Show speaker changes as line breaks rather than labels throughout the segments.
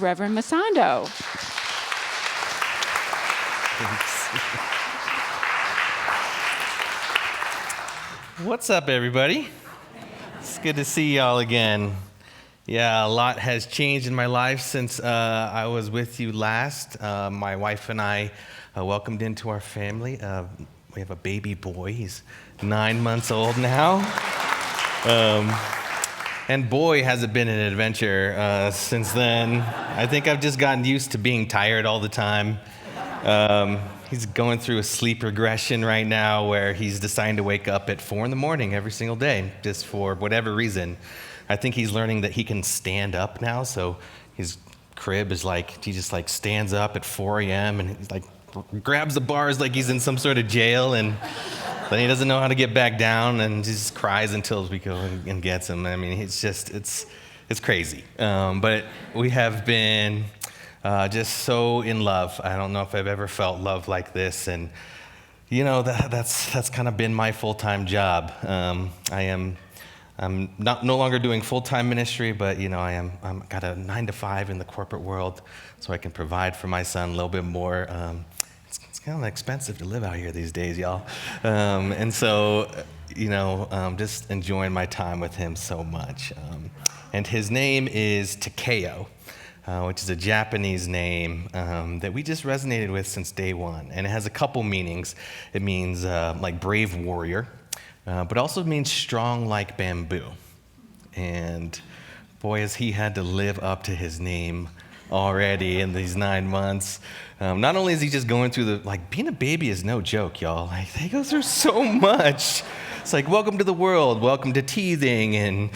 Reverend Masando.
What's up, everybody? It's good to see y'all again. Yeah, a lot has changed in my life since I was with you last. My wife and I welcomed into our family. We have a baby boy. He's 9 months old now. And boy, has it been an adventure since then. I think I've just gotten used to being tired all the time. He's going through a sleep regression right now where he's deciding to wake up at 4 a.m. every single day, just for whatever reason. I think he's learning that he can stand up now, so his crib is like, he just like stands up at 4 a.m. and he's like grabs the bars like he's in some sort of jail, and then he doesn't know how to get back down and just cries until we go and gets him. I mean, it's crazy. But we have been just so in love. I don't know if I've ever felt love like this, and you know that's kind of been my full-time job. I'm no longer doing full-time ministry, but you know I'm got a 9 to 5 in the corporate world, so I can provide for my son a little bit more. It's kind of expensive to live out here these days, y'all, and so just enjoying my time with him so much. And his name is Takeo. Which is a Japanese name that we just resonated with since day one. And it has a couple meanings. It means like brave warrior, but also means strong like bamboo. And boy, has he had to live up to his name already in these 9 months. Not only is he just going through being a baby is no joke, y'all. Like, they go through so much. It's like, welcome to the world, welcome to teething, and,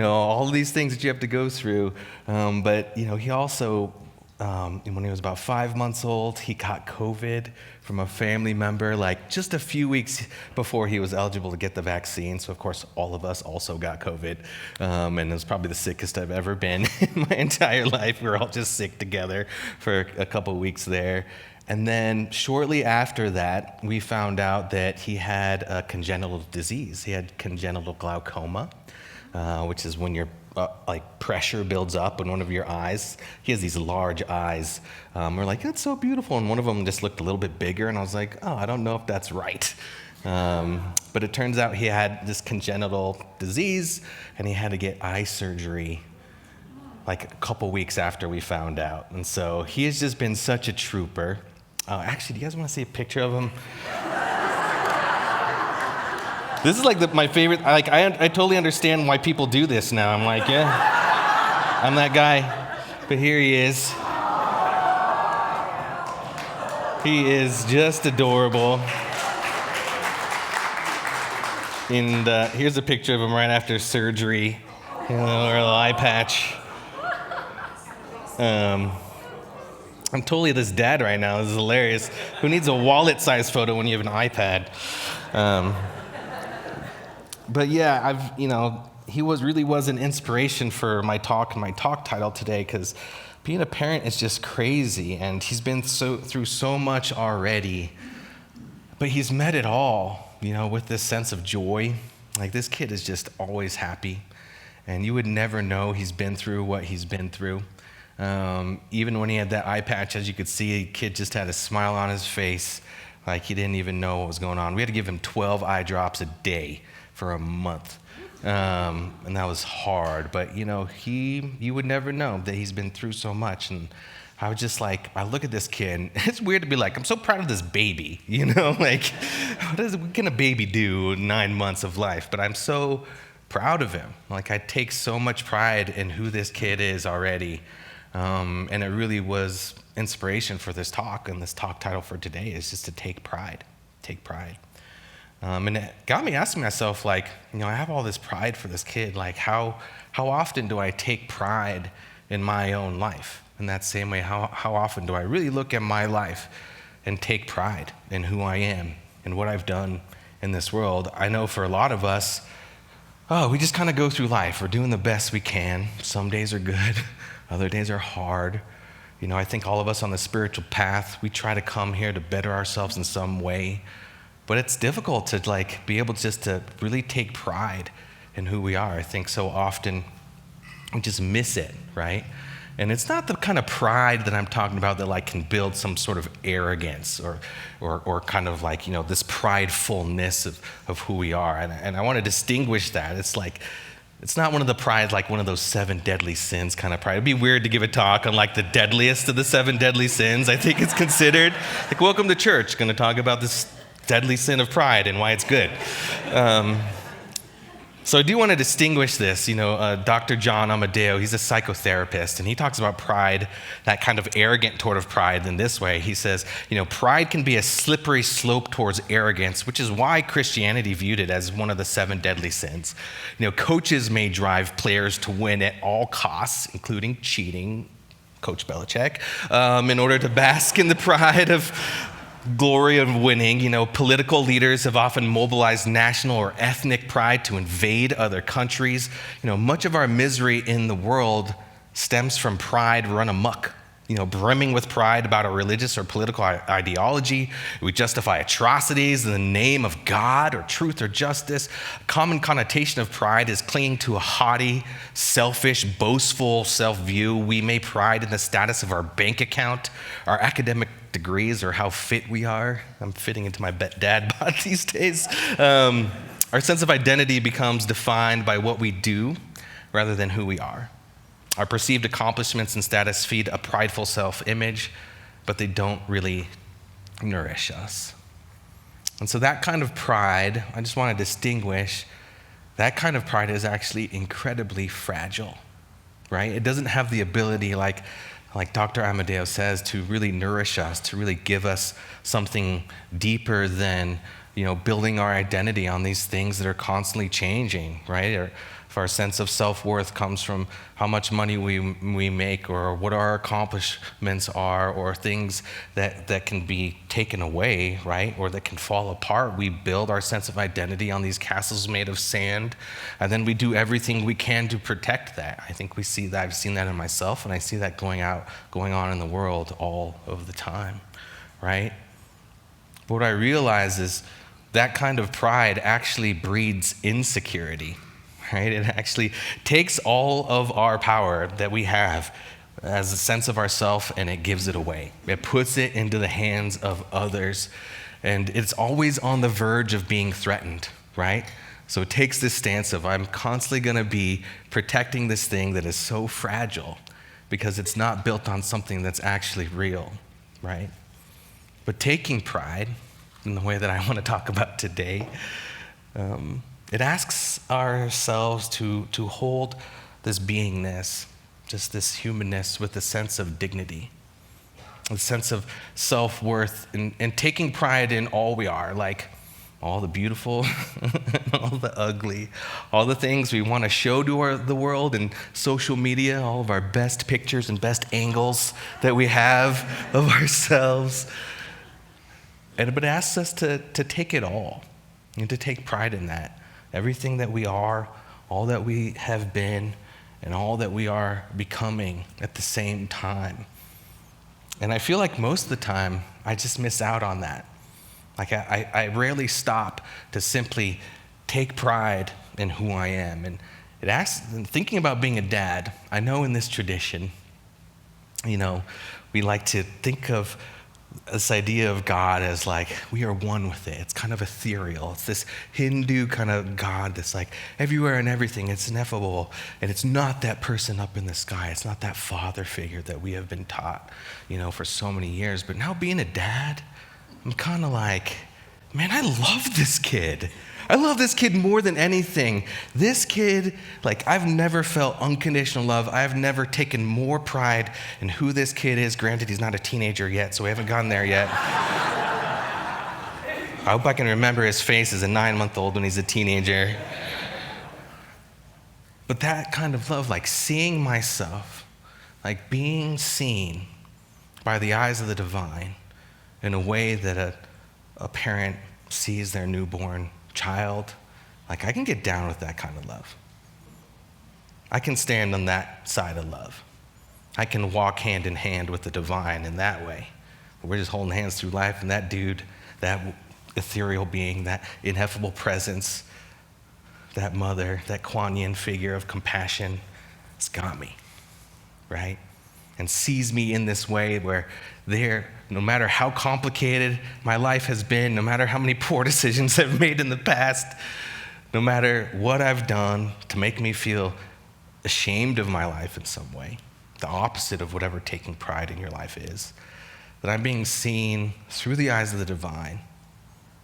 all these things that you have to go through. But, he also, when he was about 5 months old, he caught COVID from a family member, just a few weeks before he was eligible to get the vaccine. So, of course, all of us also got COVID. And it was probably the sickest I've ever been in my entire life. We were all just sick together for a couple weeks there. And then shortly after that, we found out that he had a congenital disease. He had congenital glaucoma, which is when your pressure builds up in one of your eyes. He has these large eyes. We're like, that's so beautiful. And one of them just looked a little bit bigger. And I was like, oh, I don't know if that's right. But it turns out he had this congenital disease, and he had to get eye surgery a couple weeks after we found out. And so he has just been such a trooper. Actually, do you guys want to see a picture of him? This is my favorite. I totally understand why people do this now. I'm like, yeah, I'm that guy. But here he is. He is just adorable. And here's a picture of him right after surgery, or a little eye patch. I'm totally this dad right now. This is hilarious. Who needs a wallet-sized photo when you have an iPad? But yeah, he really was an inspiration for my talk and my talk title today, because being a parent is just crazy, and he's been through so much already. But he's met it all, with this sense of joy. This kid is just always happy, and you would never know he's been through what he's been through. Even when he had that eye patch, as you could see, the kid just had a smile on his face, like he didn't even know what was going on. We had to give him 12 eye drops a day for a month, and that was hard. But you would never know that he's been through so much. And I was just I look at this kid, and it's weird to be I'm so proud of this baby, what can a baby do in 9 months of life? But I'm so proud of him. I take so much pride in who this kid is already. And it really was inspiration for this talk, and this talk title for today is just to take pride. And it got me asking myself, I have all this pride for this kid. How often do I take pride in my own life? In that same way, how often do I really look at my life and take pride in who I am and what I've done in this world? I know for a lot of us, we just kind of go through life. We're doing the best we can. Some days are good. Other days are hard. I think all of us on the spiritual path, we try to come here to better ourselves in some way. But it's difficult to be able just to really take pride in who we are. I think so often we just miss it, right? And it's not the kind of pride that I'm talking about that like can build some sort of arrogance or kind of like, this pridefulness of who we are. And I want to distinguish that. It's like, it's not one of the pride, like one of those 7 deadly sins kind of pride. It'd be weird to give a talk on like the deadliest of the 7 deadly sins, I think it's considered. Like, welcome to church, going to talk about this deadly sin of pride and why it's good. So I do want to distinguish this. Dr. John Amadeo, he's a psychotherapist, and he talks about pride, that kind of arrogant toward of pride in this way. He says, pride can be a slippery slope towards arrogance, which is why Christianity viewed it as one of the 7 deadly sins. Coaches may drive players to win at all costs, including cheating, Coach Belichick, in order to bask in the pride of glory of winning. Political leaders have often mobilized national or ethnic pride to invade other countries. Much of our misery in the world stems from pride run amok. Brimming with pride about a religious or political ideology. We justify atrocities in the name of God or truth or justice. A common connotation of pride is clinging to a haughty, selfish, boastful self-view. We may pride in the status of our bank account, our academic degrees, or how fit we are. I'm fitting into my dad bod these days. Our sense of identity becomes defined by what we do rather than who we are. Our perceived accomplishments and status feed a prideful self-image, but they don't really nourish us. And so that kind of pride, I just want to distinguish, that kind of pride is actually incredibly fragile, right? It doesn't have the ability, like Dr. Amadeo says, to really nourish us, to really give us something deeper than, building our identity on these things that are constantly changing, right? Or if our sense of self-worth comes from how much money we make or what our accomplishments are or things that can be taken away, right? Or that can fall apart. We build our sense of identity on these castles made of sand, and then we do everything we can to protect that. I think we see that. I've seen that in myself, and I see that going on in the world all of the time, right? But what I realize is that kind of pride actually breeds insecurity. Right? It actually takes all of our power that we have as a sense of ourself and it gives it away. It puts it into the hands of others, and it's always on the verge of being threatened, right? So it takes this stance of I'm constantly going to be protecting this thing that is so fragile because it's not built on something that's actually real, right? But taking pride in the way that I want to talk about today, it asks ourselves to hold this beingness, just this humanness with a sense of dignity, a sense of self-worth, and taking pride in all we are, like all the beautiful, all the ugly, all the things we want to show to the world and social media, all of our best pictures and best angles that we have of ourselves. But it asks us to take it all and to take pride in that. Everything that we are, all that we have been, and all that we are becoming at the same time. And I feel like most of the time, I just miss out on that. Like I rarely stop to simply take pride in who I am. And it asks, thinking about being a dad, I know in this tradition, we like to think of this idea of God as like we are one with it. It's kind of ethereal. It's this Hindu kind of God that's like everywhere and everything. It's ineffable. And it's not that person up in the sky. It's not that father figure that we have been taught, for so many years. But now being a dad, I'm kind of like, man, I love this kid. I love this kid more than anything. This kid, I've never felt unconditional love. I've never taken more pride in who this kid is. Granted, he's not a teenager yet, so we haven't gotten there yet. I hope I can remember his face as a 9-month-old when he's a teenager. But that kind of love, seeing myself, being seen by the eyes of the divine in a way that a parent sees their newborn child, I can get down with that kind of love. I can stand on that side of love. I can walk hand in hand with the divine in that way. We're just holding hands through life, and that dude, that ethereal being, that ineffable presence, that mother, that Kuan Yin figure of compassion, it's got me, right? and sees me in this way where no matter how complicated my life has been, no matter how many poor decisions I've made in the past, no matter what I've done to make me feel ashamed of my life in some way, the opposite of whatever taking pride in your life is, that I'm being seen through the eyes of the divine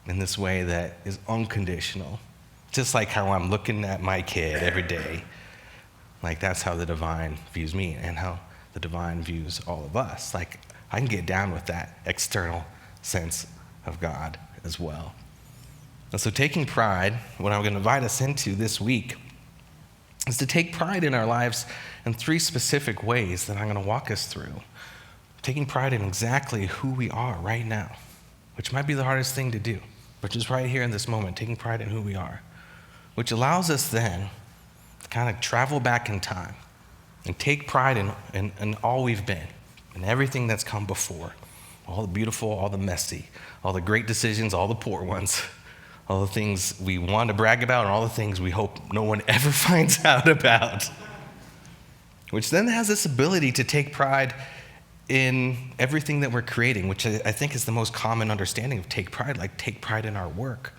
in this way that is unconditional. Just like how I'm looking at my kid every day, like that's how the divine views me and how the divine views all of us. Like I can get down with that external sense of God as well. And so taking pride, what I'm going to invite us into this week, is to take pride in our lives in 3 specific ways that I'm going to walk us through. Taking pride in exactly who we are right now, which might be the hardest thing to do, but just right here in this moment, taking pride in who we are, which allows us then to kind of travel back in time and take pride in all we've been and everything that's come before, all the beautiful, all the messy, all the great decisions, all the poor ones, all the things we want to brag about, and all the things we hope no one ever finds out about, which then has this ability to take pride in everything that we're creating, which I think is the most common understanding of take pride, like take pride in our work.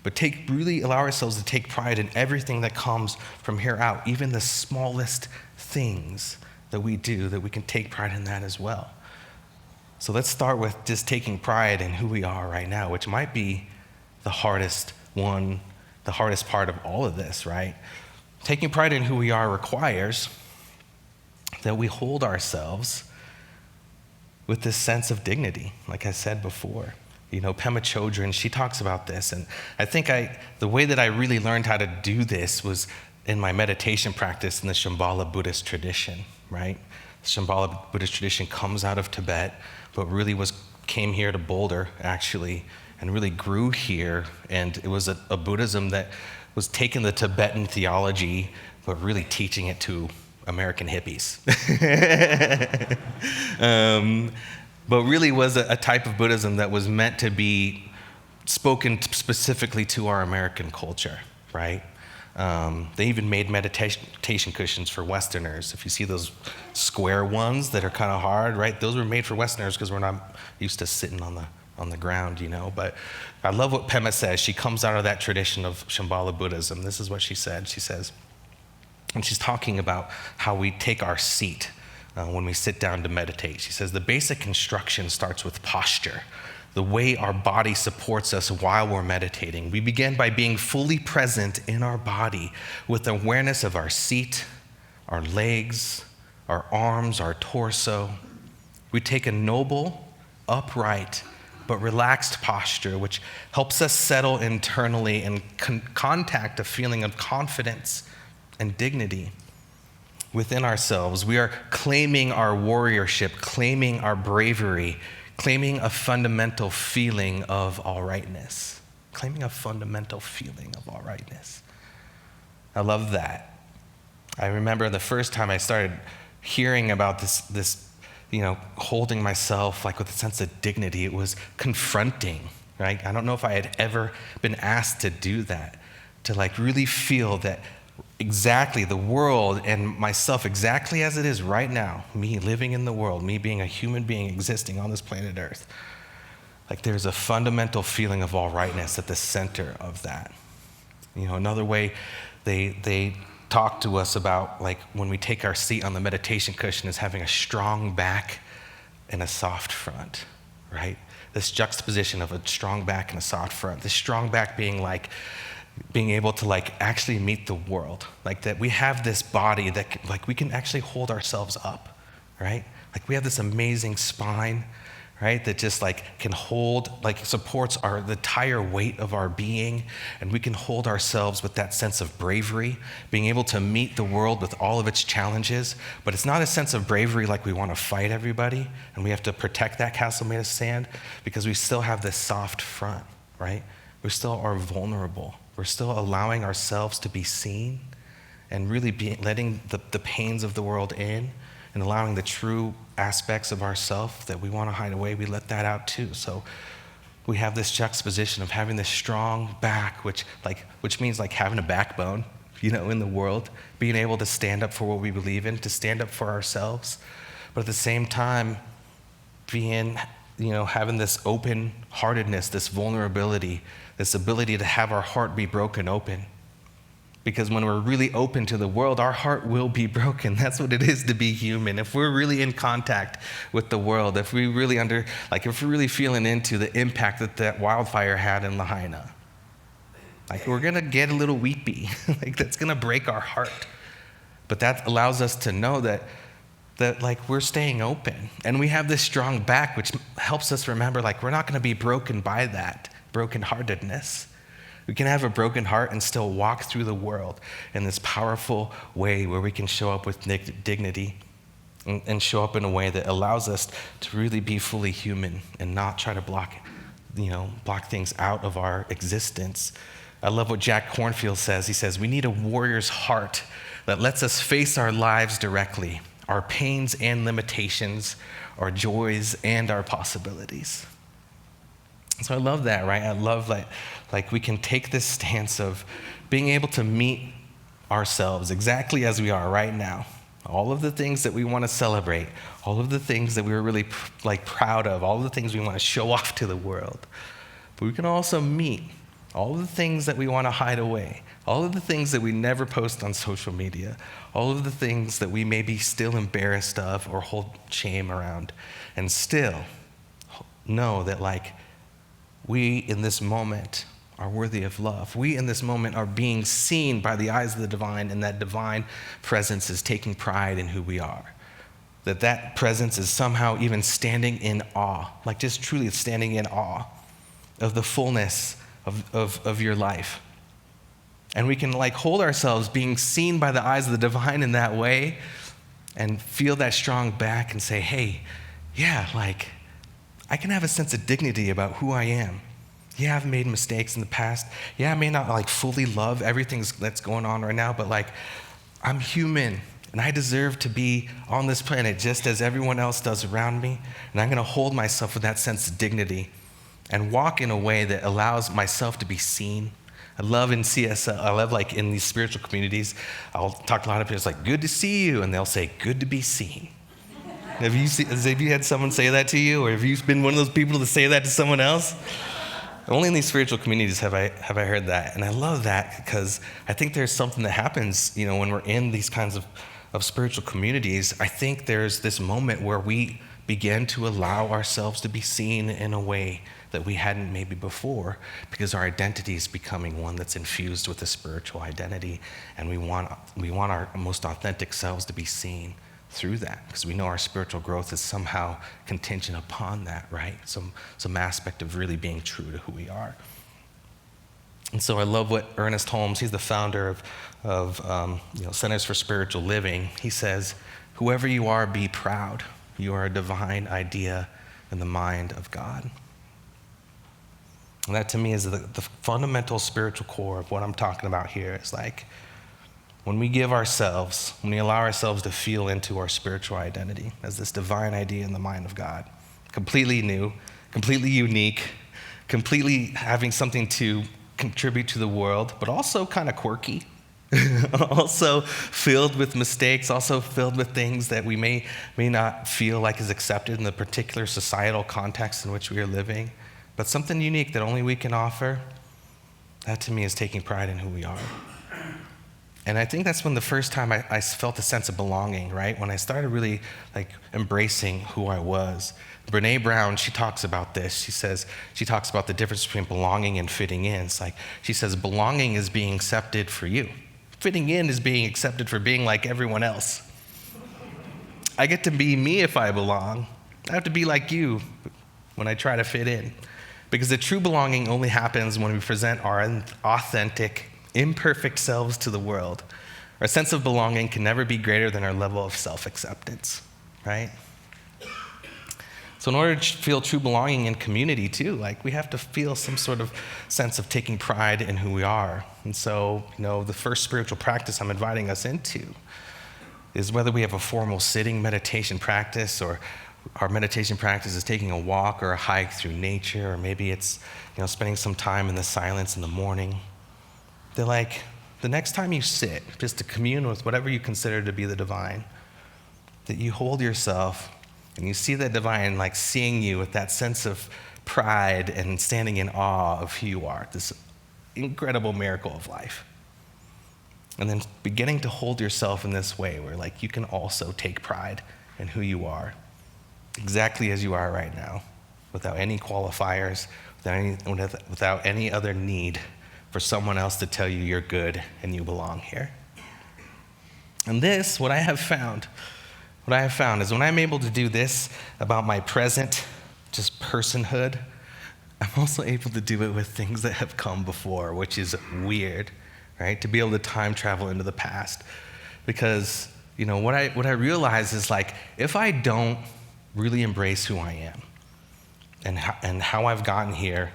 But really allow ourselves to take pride in everything that comes from here out, even the smallest things that we do, that we can take pride in that as well. So let's start with just taking pride in who we are right now, which might be the hardest part of all of this, right? Taking pride in who we are requires that we hold ourselves with this sense of dignity, like I said before. Pema Chodron, she talks about this, and I think the way that I really learned how to do this was in my meditation practice in the Shambhala Buddhist tradition, right? The Shambhala Buddhist tradition comes out of Tibet, but really came here to Boulder, actually, and really grew here, and it was a Buddhism that was taking the Tibetan theology, but really teaching it to American hippies. But really was a type of Buddhism that was meant to be spoken specifically to our American culture, right? They even made meditation cushions for Westerners. If you see those square ones that are kind of hard, right? Those were made for Westerners because we're not used to sitting on the ground, But I love what Pema says. She comes out of that tradition of Shambhala Buddhism. This is what she said. She says, and she's talking about how we take our seat when we sit down to meditate. She says, the basic instruction starts with posture, the way our body supports us while we're meditating. We begin by being fully present in our body with awareness of our seat, our legs, our arms, our torso. We take a noble, upright, but relaxed posture, which helps us settle internally and contact a feeling of confidence and dignity within ourselves. We are claiming our warriorship, claiming our bravery, claiming a fundamental feeling of all rightness. Claiming a fundamental feeling of all rightness. I love that. I remember the first time I started hearing about this holding myself like with a sense of dignity, it was confronting, right? I don't know if I had ever been asked to do that, to like really feel that exactly the world and myself exactly as it is right now, me living in the world, me being a human being existing on this planet Earth, like there's a fundamental feeling of all rightness at the center of that. Another way they talk to us about like when we take our seat on the meditation cushion is having a strong back and a soft front, right? This juxtaposition of a strong back and a soft front. This strong back being like being able to like actually meet the world, like that we have this body that like we can actually hold ourselves up, right? Like we have this amazing spine, right? That just like can hold, like supports the entire weight of our being, and we can hold ourselves with that sense of bravery, being able to meet the world with all of its challenges. But it's not a sense of bravery like we want to fight everybody and we have to protect that castle made of sand, because we still have this soft front, right? We still are vulnerable. We're still allowing ourselves to be seen and really letting the pains of the world in, and allowing the true aspects of ourself that we want to hide away, we let that out too. So we have this juxtaposition of having this strong back, which means like having a backbone, in the world, being able to stand up for what we believe in, to stand up for ourselves, but at the same time, being, having this open-heartedness, this vulnerability, this ability to have our heart be broken open. Because when we're really open to the world, our heart will be broken. That's what it is to be human. If we're really in contact with the world, if we're really feeling into the impact that wildfire had in Lahaina, we're gonna get a little weepy. That's gonna break our heart. But that allows us to know that we're staying open. And we have this strong back, which helps us remember we're not gonna be broken by that brokenheartedness. We can have a broken heart and still walk through the world in this powerful way where we can show up with dignity and show up in a way that allows us to really be fully human and not try to block things out of our existence. I love what Jack Kornfield says. He says, we need a warrior's heart that lets us face our lives directly, our pains and limitations, our joys and our possibilities. So I love that, right? I love we can take this stance of being able to meet ourselves exactly as we are right now. All of the things that we want to celebrate, all of the things that we were really proud of, all of the things we want to show off to the world. But we can also meet all of the things that we want to hide away, all of the things that we never post on social media, all of the things that we may be still embarrassed of or hold shame around, and still know that we in this moment are worthy of love. We in this moment are being seen by the eyes of the divine, and that divine presence is taking pride in who we are. That presence is somehow even standing in awe, just truly standing in awe of the fullness of your life. And we can hold ourselves being seen by the eyes of the divine in that way and feel that strong back and say, hey, yeah, I can have a sense of dignity about who I am. Yeah, I've made mistakes in the past. Yeah, I may not fully love everything that's going on right now, but I'm human and I deserve to be on this planet just as everyone else does around me. And I'm gonna hold myself with that sense of dignity and walk in a way that allows myself to be seen. I love in CSL, I love in these spiritual communities, I'll talk to a lot of people, it's good to see you, and they'll say, good to be seen. Have you had someone say that to you, or have you been one of those people to say that to someone else? Only in these spiritual communities have I heard that, and I love that because I think there's something that happens, when we're in these kinds of spiritual communities. I think there's this moment where we begin to allow ourselves to be seen in a way that we hadn't maybe before, because our identity is becoming one that's infused with a spiritual identity, and we want our most authentic selves to be seen through that, because we know our spiritual growth is somehow contingent upon that, right? Some aspect of really being true to who we are. And so I love what Ernest Holmes, he's the founder of Centers for Spiritual Living. He says, whoever you are, be proud. You are a divine idea in the mind of God. And that to me is the fundamental spiritual core of what I'm talking about here. It's when we allow ourselves to feel into our spiritual identity as this divine idea in the mind of God, completely new, completely unique, completely having something to contribute to the world, but also kind of quirky, also filled with mistakes, also filled with things that we may not feel is accepted in the particular societal context in which we are living, but something unique that only we can offer. That to me is taking pride in who we are. And I think that's when the first time I felt a sense of belonging, right? When I started really embracing who I was. Brene Brown, she talks about this. She talks about the difference between belonging and fitting in. It's she says, belonging is being accepted for you. Fitting in is being accepted for being like everyone else. I get to be me if I belong. I have to be like you when I try to fit in. Because the true belonging only happens when we present our authentic, imperfect selves to the world. Our sense of belonging can never be greater than our level of self-acceptance, right? So in order to feel true belonging in community too, we have to feel some sort of sense of taking pride in who we are. And so, the first spiritual practice I'm inviting us into is whether we have a formal sitting meditation practice, or our meditation practice is taking a walk or a hike through nature, or maybe it's, spending some time in the silence in the morning. They're the next time you sit, just to commune with whatever you consider to be the divine, that you hold yourself and you see the divine like seeing you with that sense of pride and standing in awe of who you are, this incredible miracle of life. And then beginning to hold yourself in this way where like you can also take pride in who you are, exactly as you are right now, without any qualifiers, without any other need for someone else to tell you you're good and you belong here. And this, what I have found is when I'm able to do this about my present, just personhood, I'm also able to do it with things that have come before, which is weird, right? To be able to time travel into the past. Because, what I realize is like, if I don't really embrace who I am and how I've gotten here,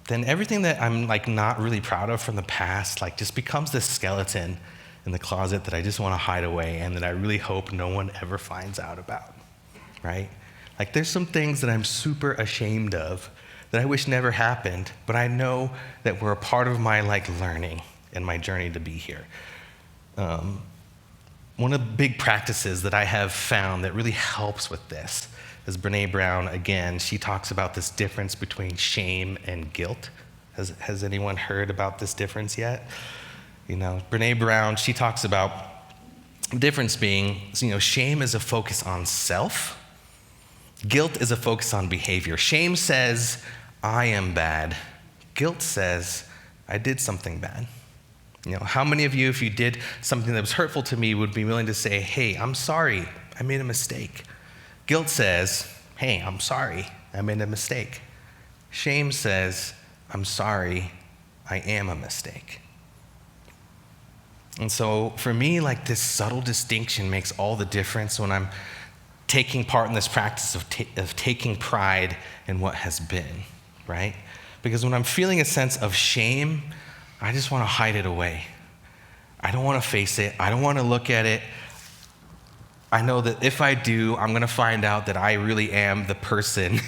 then everything that I'm like not really proud of from the past, like just becomes this skeleton in the closet that I just want to hide away and that I really hope no one ever finds out about, right? Like there's some things that I'm super ashamed of that I wish never happened, but I know that were a part of my like learning and my journey to be here. One of the big practices that I have found that really helps with this is Brené Brown, again, she talks about this difference between shame and guilt. Has anyone heard about this difference yet? Brené Brown, she talks about the difference being, shame is a focus on self. Guilt is a focus on behavior. Shame says, I am bad. Guilt says, I did something bad. How many of you, if you did something that was hurtful to me, would be willing to say, hey, I'm sorry, I made a mistake? Guilt says, hey, I'm sorry, I made a mistake. Shame says, I'm sorry, I am a mistake. And so for me, like this subtle distinction makes all the difference when I'm taking part in this practice of taking pride in what has been, right? Because when I'm feeling a sense of shame, I just want to hide it away. I don't want to face it. I don't want to look at it. I know that if I do, I'm going to find out that I really am the person.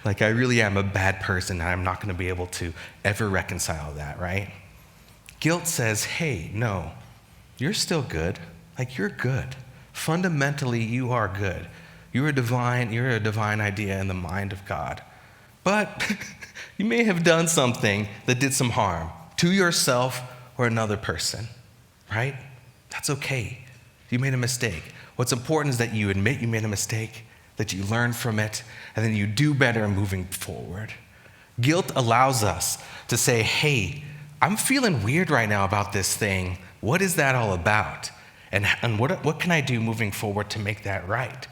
Like I really am a bad person, and I'm not going to be able to ever reconcile that, right? Guilt says, hey, no, you're still good. Like you're good. Fundamentally, you are good. You're a divine idea in the mind of God. But you may have done something that did some harm to yourself or another person, right? That's okay. You made a mistake. What's important is that you admit you made a mistake, that you learn from it, and then you do better moving forward. Guilt allows us to say, hey, I'm feeling weird right now about this thing. What is that all about? And what can I do moving forward to make that right?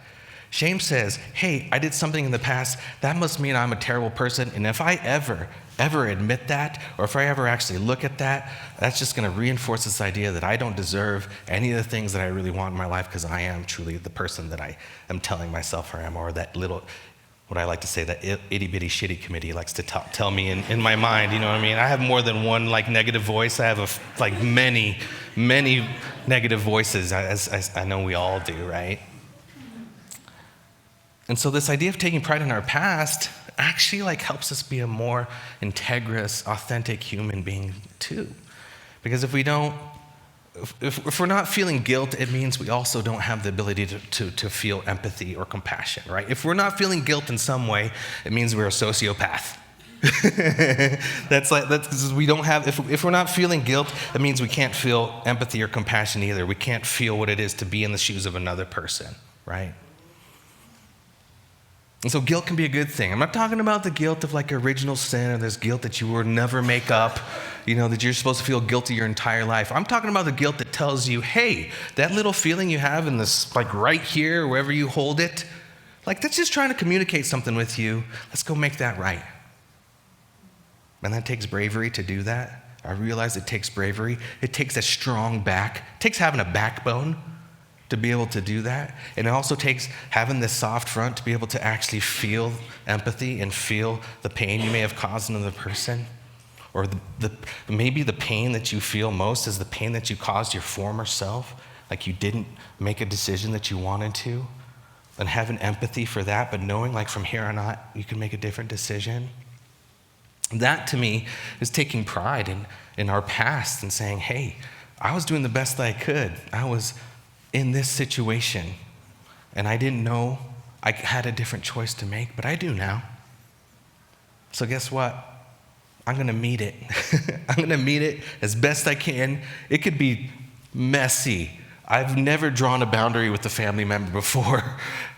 Shame says, hey, I did something in the past. That must mean I'm a terrible person. And if I ever admit that, or if I ever actually look at that, that's just going to reinforce this idea that I don't deserve any of the things that I really want in my life because I am truly the person that I am telling myself I am, or that little, what I like to say, that itty-bitty shitty committee likes to tell me in my mind, you know what I mean? I have more than one like negative voice. I have many negative voices, as I know we all do, right? And so this idea of taking pride in our past actually like helps us be a more integrous, authentic human being too. Because if we're not feeling guilt, it means we also don't have the ability to feel empathy or compassion, right? If we're not feeling guilt in some way, it means we're a sociopath. That's we don't have, if we're not feeling guilt, it means we can't feel empathy or compassion either. We can't feel what it is to be in the shoes of another person, right? And so guilt can be a good thing. I'm not talking about the guilt of like original sin or this guilt that you will never make up, that you're supposed to feel guilty your entire life. I'm talking about the guilt that tells you, hey, that little feeling you have in this, like right here, wherever you hold it, like that's just trying to communicate something with you. Let's go make that right. And that takes bravery to do that. I realize it takes bravery. It takes a strong back. It takes having a backbone to be able to do that. And it also takes having this soft front to be able to actually feel empathy and feel the pain you may have caused another person. Or maybe the pain that you feel most is the pain that you caused your former self, like you didn't make a decision that you wanted to. And having empathy for that, but knowing like from here on out, you can make a different decision. That to me is taking pride in our past and saying, hey, I was doing the best I could. I was in this situation, and I didn't know I had a different choice to make, but I do now. So guess what? I'm gonna meet it. I'm gonna meet it as best I can. It could be messy. I've never drawn a boundary with a family member before.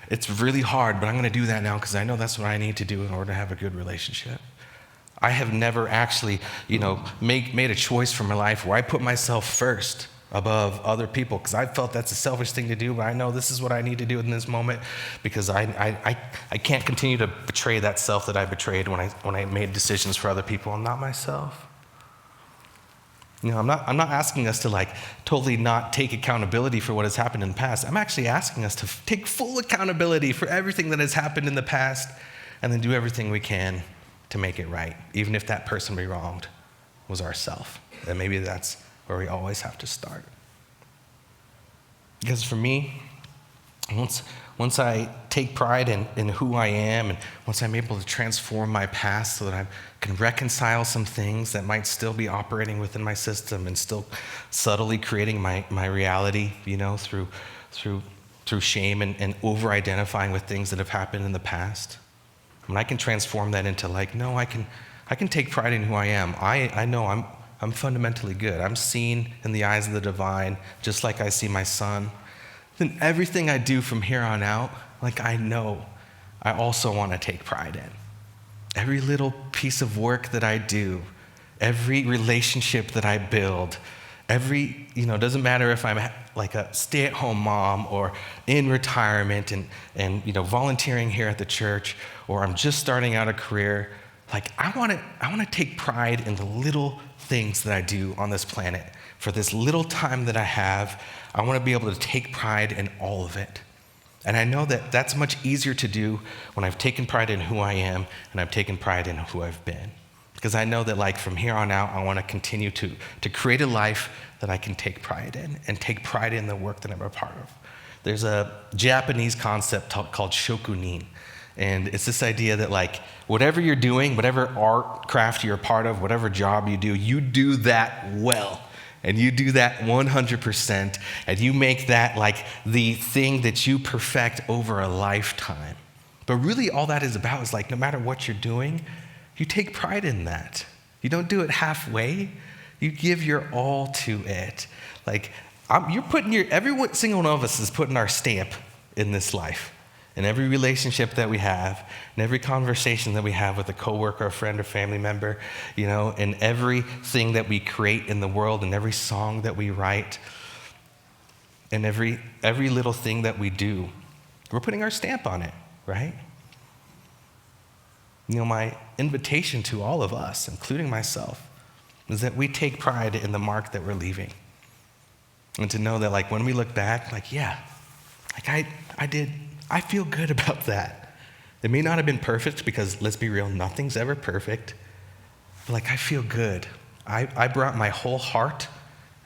It's really hard, but I'm gonna do that now because I know that's what I need to do in order to have a good relationship. I have never actually, made a choice for my life where I put myself first above other people because I felt that's a selfish thing to do, but I know this is what I need to do in this moment because I can't continue to betray that self that I betrayed when I made decisions for other people and not myself. I'm not asking us to totally not take accountability for what has happened in the past. I'm actually asking us to take full accountability for everything that has happened in the past and then do everything we can to make it right, even if that person we wronged was ourself. And maybe that's where we always have to start. Because for me, once I take pride in who I am, and once I'm able to transform my past so that I can reconcile some things that might still be operating within my system and still subtly creating my reality, through shame and over-identifying with things that have happened in the past. When I can transform that into no, I can take pride in who I am. I know I'm fundamentally good. I'm seen in the eyes of the divine, just like I see my son. Then everything I do from here on out, I know I also want to take pride in. Every little piece of work that I do, every relationship that I build, doesn't matter if I'm a stay-at-home mom or in retirement and volunteering here at the church, or I'm just starting out a career. I want to take pride in the little things that I do on this planet. For this little time that I have, I want to be able to take pride in all of it. And I know that that's much easier to do when I've taken pride in who I am and I've taken pride in who I've been. Because I know that from here on out, I want to continue to create a life that I can take pride in and take pride in the work that I'm a part of. There's a Japanese concept called shokunin. And it's this idea that whatever you're doing, whatever art craft you're a part of, whatever job you do that well. And you do that 100%. And you make that the thing that you perfect over a lifetime. But really all that is about is no matter what you're doing, you take pride in that. You don't do it halfway. You give your all to it. Every single one of us is putting our stamp in this life. In every relationship that we have, in every conversation that we have with a coworker, a friend, or family member, in everything that we create in the world, in every song that we write, in every little thing that we do, we're putting our stamp on it, right? My invitation to all of us, including myself, is that we take pride in the mark that we're leaving. And to know that when we look back, I feel good about that. It may not have been perfect because, let's be real, nothing's ever perfect. But I feel good. I brought my whole heart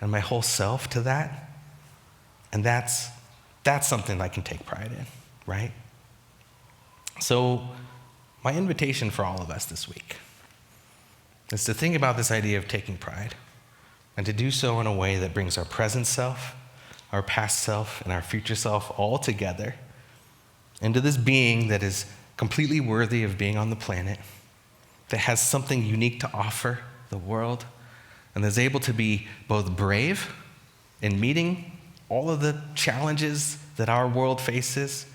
and my whole self to that. And that's something I can take pride in, right? So my invitation for all of us this week is to think about this idea of taking pride and to do so in a way that brings our present self, our past self, and our future self all together into this being that is completely worthy of being on the planet, that has something unique to offer the world, and is able to be both brave in meeting all of the challenges that our world faces,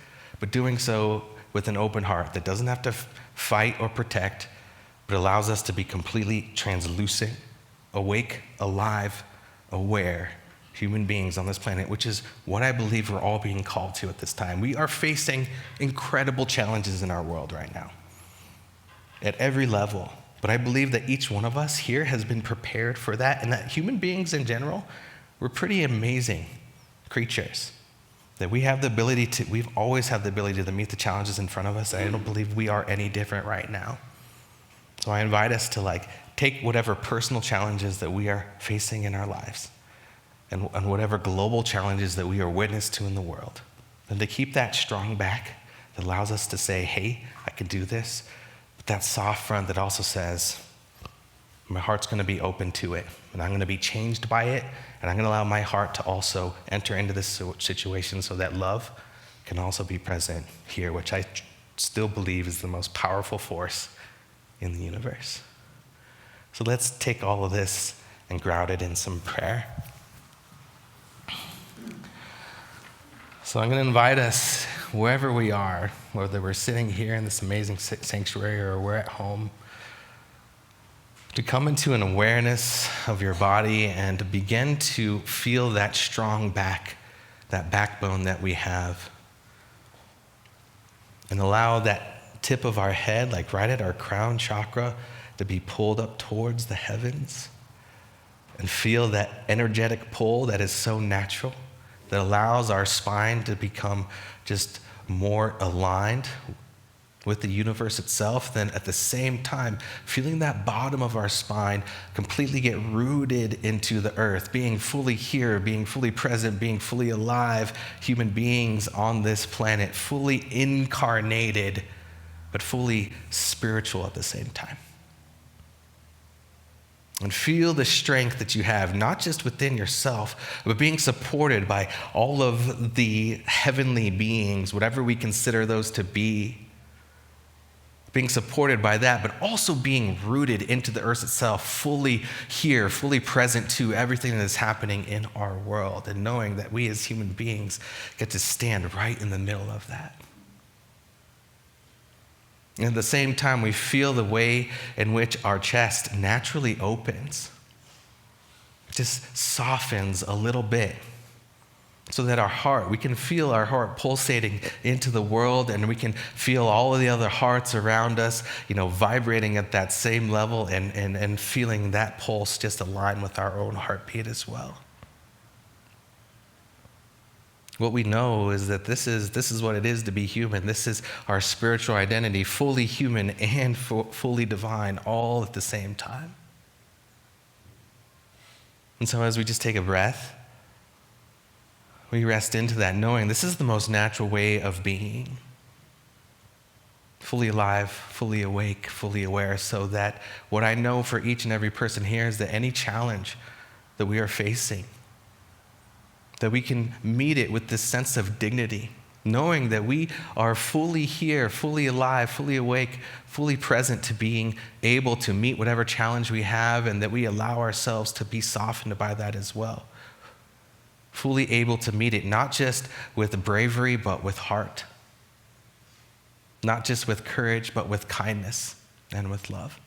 but doing so with an open heart that doesn't have to fight or protect, but allows us to be completely translucent, awake, alive, aware human beings on this planet, which is what I believe we're all being called to at this time. We are facing incredible challenges in our world right now at every level. But I believe that each one of us here has been prepared for that, and that human beings in general, we're pretty amazing creatures. That we've always had the ability to meet the challenges in front of us, and I don't believe we are any different right now. So I invite us to take whatever personal challenges that we are facing in our lives, and whatever global challenges that we are witness to in the world, and to keep that strong back that allows us to say, hey, I can do this, but that soft front that also says, my heart's gonna be open to it, and I'm gonna be changed by it, And I'm going to allow my heart to also enter into this situation so that love can also be present here, which I still believe is the most powerful force in the universe. So let's take all of this and ground it in some prayer. So I'm going to invite us, wherever we are, whether we're sitting here in this amazing sanctuary or we're at home, to come into an awareness of your body and to begin to feel that strong back, that backbone that we have. And allow that tip of our head, like right at our crown chakra, to be pulled up towards the heavens. And feel that energetic pull that is so natural, that allows our spine to become just more aligned with the universe itself. Then at the same time, feeling that bottom of our spine completely get rooted into the earth, being fully here, being fully present, being fully alive, human beings on this planet, fully incarnated, but fully spiritual at the same time. And feel the strength that you have, not just within yourself, but being supported by all of the heavenly beings, whatever we consider those to be. Being supported by that, but also being rooted into the earth itself, fully here, fully present to everything that is happening in our world, and knowing that we as human beings get to stand right in the middle of that. And at the same time, we feel the way in which our chest naturally opens, just softens a little bit, so that our heart, we can feel our heart pulsating into the world, and we can feel all of the other hearts around us, vibrating at that same level, and feeling that pulse just align with our own heartbeat as well. What we know is that this is what it is to be human. This is our spiritual identity, fully human and fully divine, all at the same time. And so as we just take a breath, we rest into that, knowing this is the most natural way of being. Fully alive, fully awake, fully aware, so that what I know for each and every person here is that any challenge that we are facing, that we can meet it with this sense of dignity, knowing that we are fully here, fully alive, fully awake, fully present to being able to meet whatever challenge we have, and that we allow ourselves to be softened by that as well. Fully able to meet it, not just with bravery, but with heart. Not just with courage, but with kindness and with love.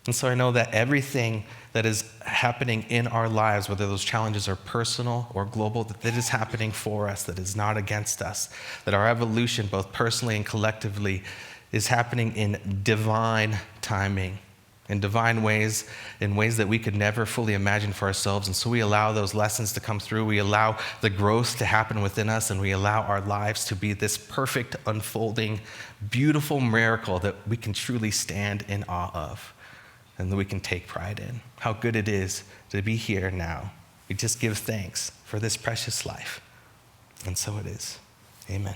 And so I know that everything that is happening in our lives, whether those challenges are personal or global, that is happening for us, that is not against us, that our evolution, both personally and collectively, is happening in divine timing, in divine ways, in ways that we could never fully imagine for ourselves. And so we allow those lessons to come through. We allow the growth to happen within us, and we allow our lives to be this perfect, unfolding, beautiful miracle that we can truly stand in awe of and that we can take pride in. How good it is to be here now. We just give thanks for this precious life. And so it is. Amen.